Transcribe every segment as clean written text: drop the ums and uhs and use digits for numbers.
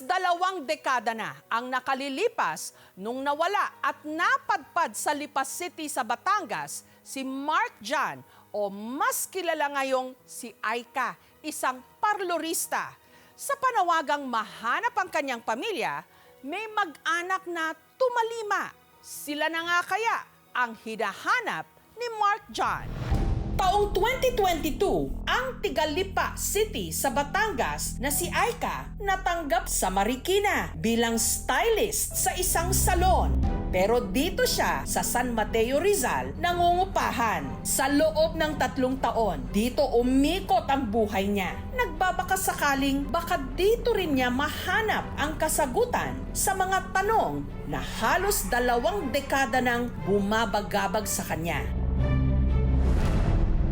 2 dekada na ang nakalilipas nung nawala at napadpad sa Lipas City sa Batangas si Mark John o mas kilala ngayong si Aika, isang parlorista. Sa panawagang mahanap ang kanyang pamilya, may mag-anak na tumalima. Sila na nga kaya ang hinahanap ni Mark John. Taong 2022, ang Tigalipa City sa Batangas na si Aika natanggap sa Marikina bilang stylist sa isang salon. Pero dito siya sa San Mateo, Rizal nangungupahan. Sa loob ng 3 taon, dito umikot ang buhay niya. Nagbabaka sakaling baka dito rin niya mahanap ang kasagutan sa mga tanong na halos 2 dekada nang bumabagabag sa kanya.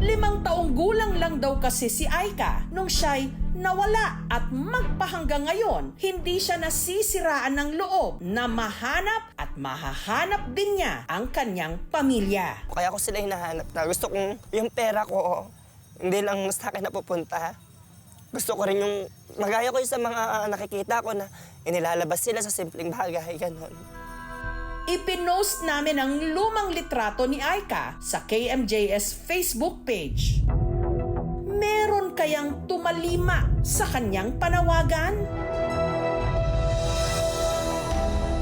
5 taong gulang lang daw kasi si Aika nung siya'y nawala at magpahanggang ngayon hindi siya nasisiraan ng loob na mahanap at mahahanap din niya ang kanyang pamilya. Kaya ko sila hinahanap na gusto kong yung pera ko hindi lang sa akin napupunta. Gusto ko rin yung magaya ko yung sa mga nakikita ko na inilalabas sila sa simpleng bagay, gano'n. Ipinost namin ang lumang litrato ni Aika sa KMJS Facebook page. Meron kayang tumalima sa kanyang panawagan?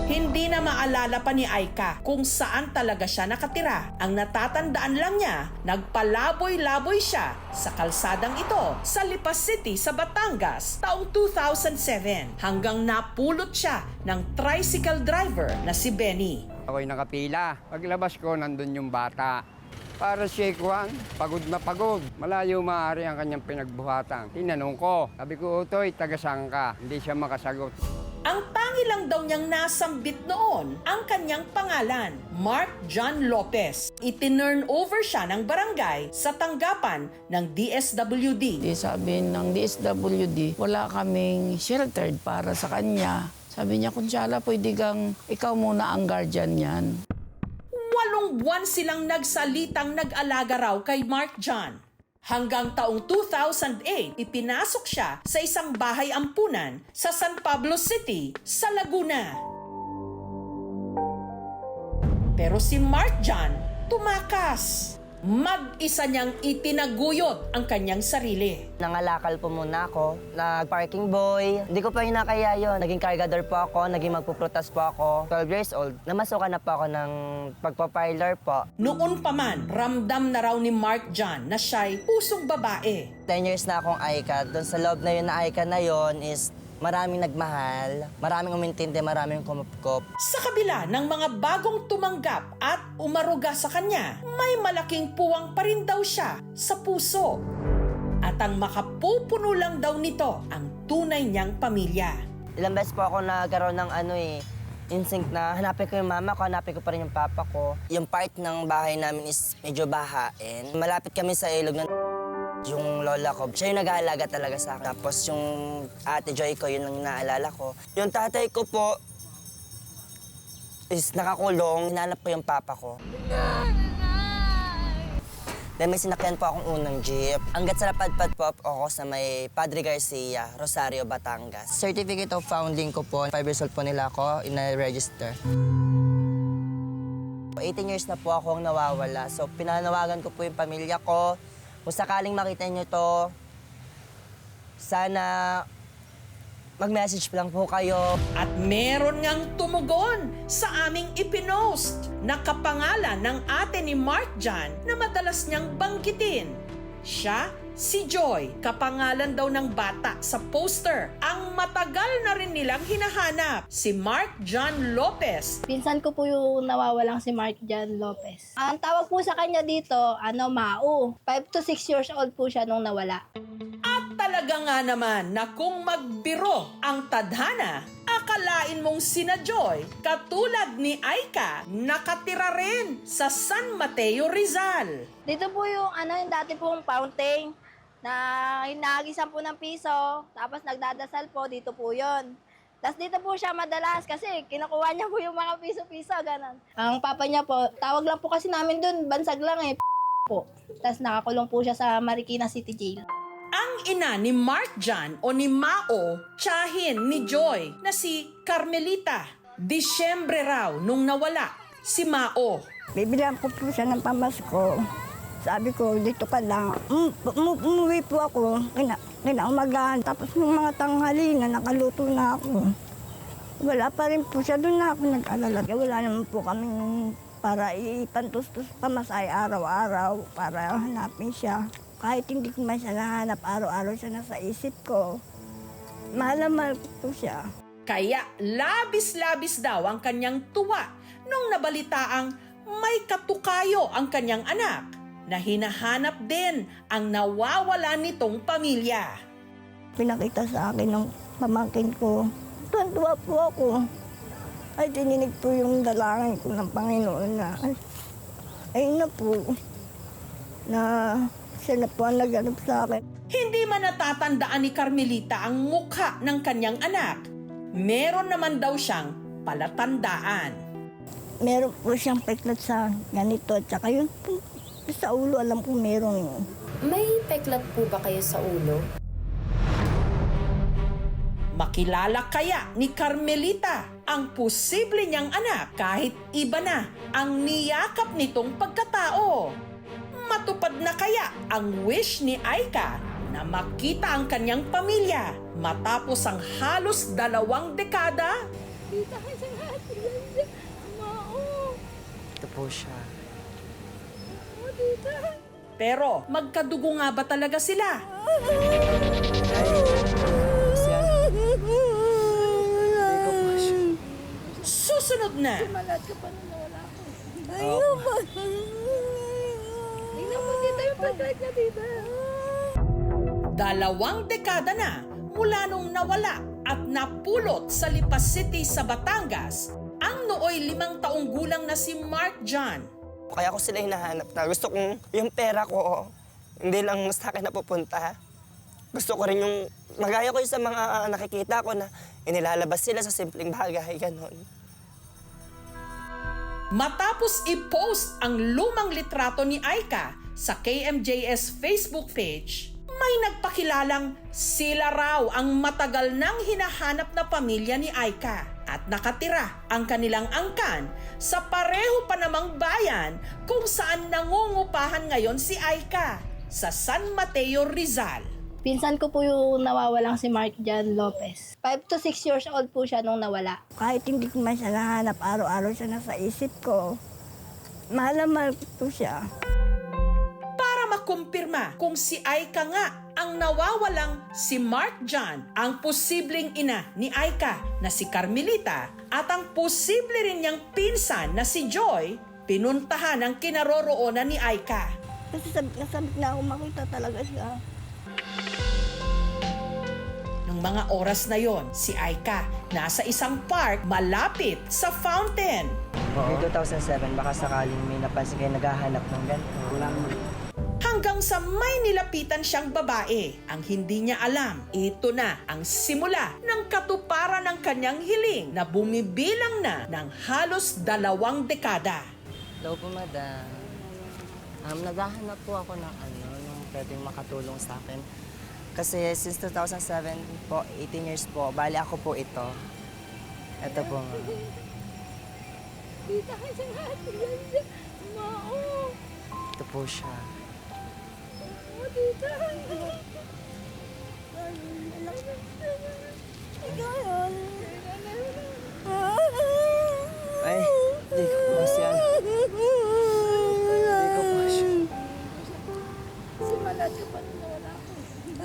Hindi na maalala pa ni Aika kung saan talaga siya nakatira. Ang natatandaan lang niya, nagpalaboy-laboy siya sa kalsadang ito sa Lipas City sa Batangas taong 2007 hanggang napulot siya ng tricycle driver na si Benny. Ako'y nakapila. Paglabas ko, nandun yung bata. Para siya kuhan, pagod na pagod. Malayo maaari ang kanyang pinagbuhatan. Tinanong ko, sabi ko, Utoy, taga-saan ka? Hindi siya makasagot. Ang tangi lang daw niyang nasambit noon ang kanyang pangalan, Mark John Lopez. Itinurn over siya ng barangay sa tanggapan ng DSWD. Di sabi ng DSWD, wala kaming sheltered para sa kanya. Sabi niya, Kunsala, pwede kang ikaw muna ang guardian niyan. 8 buwan silang nagsalitang nag-alaga raw kay Mark John. Hanggang taong 2008, ipinasok siya sa isang bahay ampunan sa San Pablo City, sa Laguna. Pero si Mark John tumakas. Mag-isa niyang itinaguyod ang kanyang sarili. Nangalakal po muna ako, nag-parking boy. Hindi ko pa hinakaya yun. Naging cargador po ako, naging magpuprotas po ako. 12 years old, namasukan na po ako ng pagpaparlor po. Noon pa man, ramdam na raw ni Mark John na siya'y pusong babae. 10 years na akong Aika. Doon sa loob na yun na Aika na yun is maraming nagmahal, maraming umintindi, maraming kumupkop. Sa kabila ng mga bagong tumanggap at umaruga sa kanya, may malaking puwang pa rin daw siya sa puso. At ang makapupuno lang daw nito ang tunay niyang pamilya. Ilang beses po ako nagkaroon ng instinct na hanapin ko yung mama ko, hanapin ko pa rin yung papa ko. Yung part ng bahay namin is medyo bahain. Malapit kami sa ilog na yung lola ko, siya yung nag-aalaga talaga sa akin. Tapos yung ate Joy ko, yun ang naalala ko. Yung tatay ko po is nakakulong. Hinanap ko yung papa ko. Then may sinakyan po akong unang jeep. Hanggat sa napadpad po ako sa may Padre Garcia, Rosario, Batangas. Certificate of founding ko po, 5 years old po nila ako, ina-register. 18 years na po akong nawawala. So pinanawagan ko po yung pamilya ko. Kung sakaling makita nyo to, sana mag-message lang po kayo. At meron ngang tumugon sa aming ipinost na kapangalan ng ate ni Mark John na madalas niyang banggitin. Siya, si Joy, kapangalan daw ng bata sa poster. Ang matagal na rin nilang hinahanap, si Mark John Lopez. Pinsan ko po yung nawawalang si Mark John Lopez. Ang tawag po sa kanya dito, Mau. 5 to 6 years old po siya nung nawala. At talaga nga naman na kung magbiro ang tadhana, akalain mong sina Joy, katulad ni Aika, nakatira rin sa San Mateo, Rizal. Dito po yung yung dati pong fountain na hinahagisan po ng piso, tapos nagdadasal po, dito po yon. Tapos dito po siya madalas kasi kinukuha niya po yung mga piso-piso, ganun. Ang papa niya po, tawag lang po kasi namin dun, bansag lang po. Tapos nakakulong po siya sa Marikina City Jail. Ang ina ni Mark Jan o ni Mao, tiyahin ni Joy na si Carmelita. Disyembre raw nung nawala si Mao. Bibilihan ko po siya ng pamasko. Sabi ko, dito ka lang. Umuwi po ako. Kinaumagaan. Tapos nung mga tanghali na nakaluto na ako. Wala pa rin po siya. Doon na ako nag-alala. Wala naman po kami para ipantustos pamasay araw-araw para hanapin siya. Kahit hindi ko man siya nahanap, araw-araw siya nasa isip ko. Mahal na mahal ko po siya. Kaya labis-labis daw ang kanyang tuwa nung nabalitaang may katukayo ang kanyang anak na hinahanap din ang nawawala nitong pamilya. Pinakita sa akin ng pamangkin ko. Tuwan-tuwa po ako. Ay, dininig po yung dalangin ko ng Panginoon na ayun na po, na siya na po ang naghanap sa akin. Hindi man natatandaan ni Carmelita ang mukha ng kanyang anak. Meron naman daw siyang palatandaan. Meron po siyang peklat sa ganito at saka yun po sa ulo, alam ko meron yun. May peklat po ba kayo sa ulo? Makilala kaya ni Carmelita ang posible niyang anak kahit iba na ang niyakap nitong pagkatao? Matupad na kaya ang wish ni Aika na makita ang kanyang pamilya matapos ang halos 2 dekada? Ito po siya. Pero magkadugo nga ba talaga sila? Susunod na! Dalawang dekada na mula nung nawala at napulot sa Lipas City sa Batangas ang nooy 5 taong gulang na si Mark Jan. Kaya ko sila hinahanap na gusto kong yung pera ko, hindi lang sa akin napupunta. Gusto ko rin yung, magaya ko yung sa mga nakikita ko na inilalabas sila sa simpleng bagay, ganon. Matapos i-post ang lumang litrato ni Aika sa KMJS Facebook page, may nagpakilalang sila raw ang matagal nang hinahanap na pamilya ni Aika at nakatira ang kanilang angkan sa pareho pa namang bayan kung saan nangungupahan ngayon si Aika sa San Mateo, Rizal. Pinsan ko po yung nawawalang si Mark Jan Lopez. 5 to 6 years old po siya nung nawala. Kahit hindi ko man siya nahanap, araw-araw siya nasa isip ko. Mahal na mahal ko po siya. Para makumpirma kung si Aika nga ang nawawalang si Mark Jan, ang posibleng ina ni Aika na si Carmelita at ang posible rin niyang pinsan na si Joy, pinuntahan ang kinaroroonan ni Aika. Kasi sabik na ako makita talaga siya. Nung mga oras na yon, si Aika nasa isang park malapit sa fountain. May 2007, baka sakaling may napansin kayo naghahanap ng ganito. Hanggang sa may nilapitan siyang babae. Ang hindi niya alam, ito na ang simula ng katuparan ng kanyang hiling na bumibilang na ng halos 2 dekada. Hello po, madam. Naghahanap po ako ng nung pwedeng makatulong sa akin. Kasi since 2007 po, 18 years po, bali ako po ito. Ito po nga. Ito po siya. Ay, di ko po siya. Di ko po siya.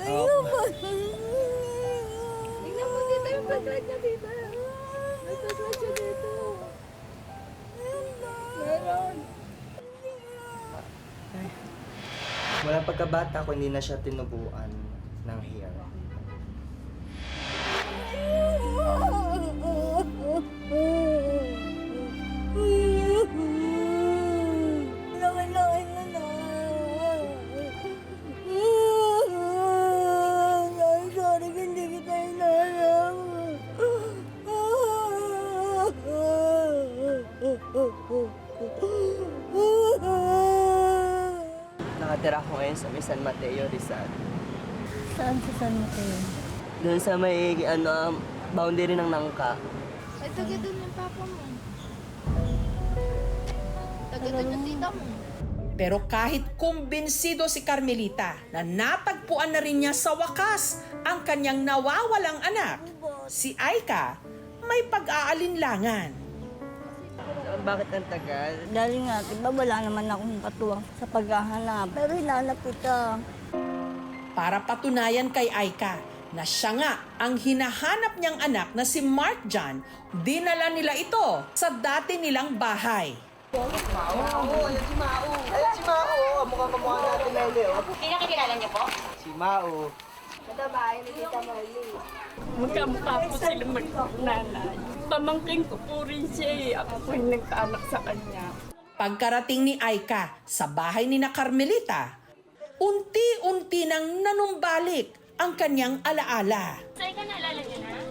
Opo. Tingnan mo dito yung pagkat niya dito. May pagkat siya dito. Meron. Mula pagkabata ko, hindi na siya tinubuan ng hair. Laki-laki na na. Sorry, hindi kita inalam. Nakatira ko ngayon sa San Mateo, Rizal. Saan sa San Mateo? Doon sa may, boundary ng Nangka. Ay, taga doon yung papa mo. Taga doon yung tita mo. Pero kahit kumbinsido si Carmelita na natagpuan na rin niya sa wakas ang kanyang nawawalang anak, si Aika may pag-aalinlangan. Bakit ang tagal? Dahil nga, diba wala naman akong katuwang sa paghahanap. Pero hinanap kita. Para patunayan kay Aika na siya nga ang hinahanap niyang anak na si Mark John, dinala nila ito sa dati nilang bahay. Ayan si Mao. Mukha kamukha natin na oh. Kinakilala niyo po? Si Mao. Ito bahay ni Tita Marley. Magkamukha po sila magkakunanay. Pamangking ko po rin siya eh. Ako po yung nagkaanak sa kanya. Pagkarating ni Aika sa bahay ni na Carmelita, unti-unti nang nanumbalik ang kanyang alaala. Sa'yo ka naalala niyo na?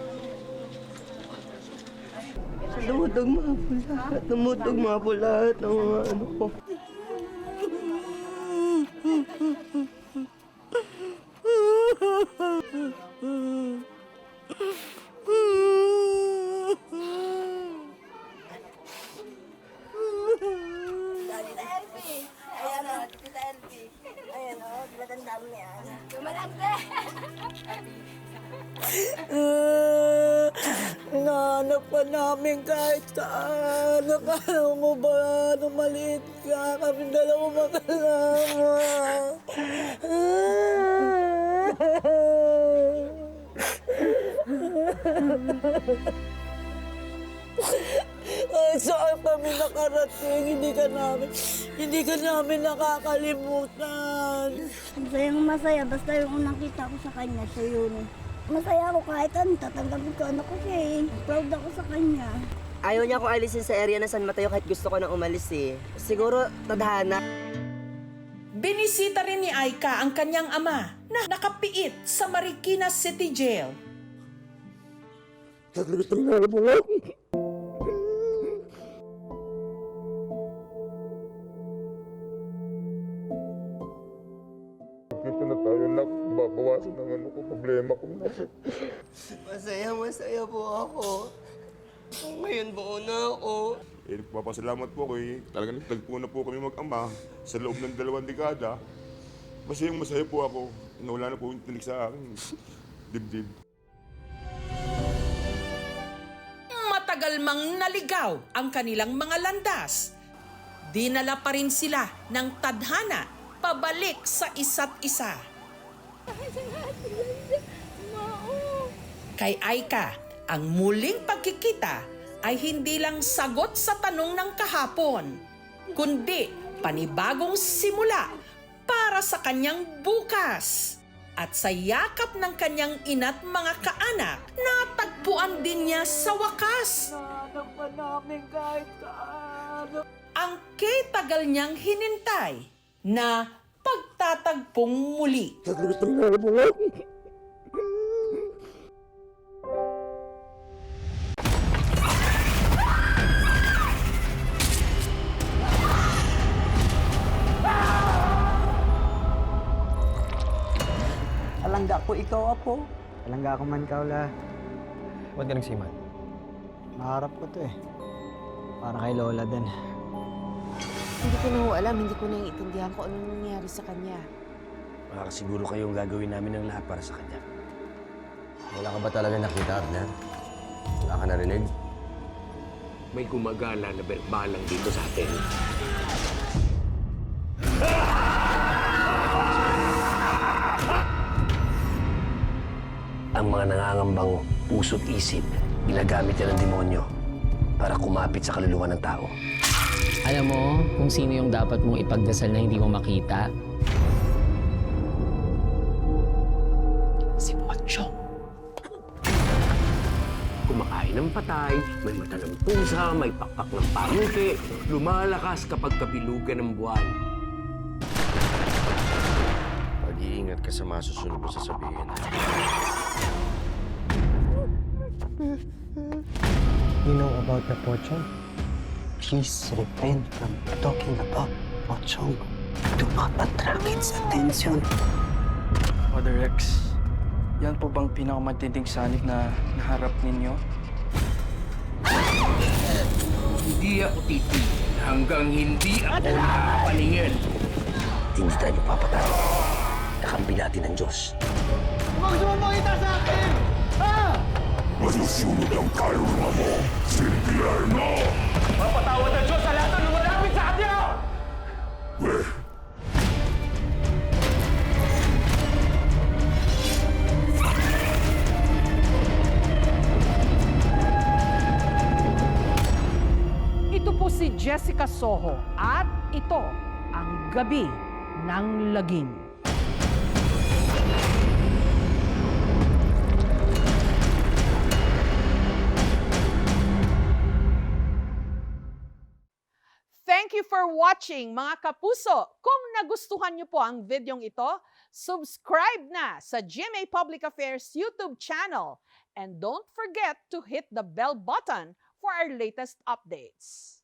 Tumutugma po lahat ng mga ano ko. Tita Elfie. Ayan o, Tita Elfie. Ayan o, matanda mo yan. Tumalante. Hinahanap pa namin kahit saan. Nakala mo ba nung maliit ka? Kami dalawa magkasama. Kahit saan kami nakarating, hindi ka namin nakakalimutan. Masayang masaya, basta yung unang kita ko sa kanya, siya yun. Masaya ako kahit ano, tatanggapin ko anak ko siya eh. Proud ako sa kanya. Ayaw niya akong alisin sa area na San Mateo kahit gusto ko nang umalis eh. Siguro, tadhana. Binisita rin ni Aika ang kanyang ama na nakapiit sa Marikina City Jail. Dito na tayo na babawasan ng ano ko, problema ko na. Masaya po ako. Ngayon buo na ako. Nagpapasalamat po ko talagang nagtagpo na po kami mag-ama sa loob ng 2 dekada. Masaya po ako na wala na po yung tinig sa akin. Dibdib. Matagal mang naligaw ang kanilang mga landas. Dinala pa rin sila ng tadhana pabalik sa isa't isa. Kay Aika, ang muling pagkikita ay hindi lang sagot sa tanong ng kahapon, kundi panibagong simula para sa kanyang bukas. At sa yakap ng kanyang ina't mga kaanak, natagpuan din niya sa wakas Hinahanap pa namin kahit saan. ang kitagal niyang hinintay na pagtatagpong muli. Alangga ko ikaw, Apo. Alangga ako man, Kaula. Ba't ka nagsiman? Maharap ko to eh. Para kay Lola din. Hindi ko na ho alam, hindi ko naiintindihan kung anong nangyari sa kanya. Wala ka siguro kayong gagawin namin ng lahat para sa kanya. Wala ka ba talaga nakita, Abner? Wala ka narinig? May gumagala na berbalang dito sa atin. Ang mga nangangambang puso't isip, ginagamit yan ng demonyo para kumapit sa kaluluwa ng tao. Alam mo kung sino yung dapat mong ipagdasal na hindi mo makita? Si Pochong. Kumakain ng patay, may mata ng pusa, may pakpak ng pangke, lumalakas kapag kabilugan ng buwan. Pag-iingat ka sa masusunod mo sasabihin. You know about the Pochong? Please refrain from talking about Pochong. Do not attract its attention. Father Rex, Yan po bang pinakamatinding sanib na naharap ninyo? Hindi ako titigil hanggang hindi ako nakapaningin. Hindi tayo papatay. Kakampi natin ang Diyos. Huwag sumapakita sa akin! Ha? Masusunod ang kaluluwa mo, Silvierno! Mapatawad ang Diyos sa lahat ng lumalapit sa kanya! Ito po si Jessica Soho at ito ang Gabi ng Lagim. Thank you for watching mga kapuso. Kung nagustuhan niyo po ang videong ito, subscribe na sa GMA Public Affairs YouTube channel. And don't forget to hit the bell button for our latest updates.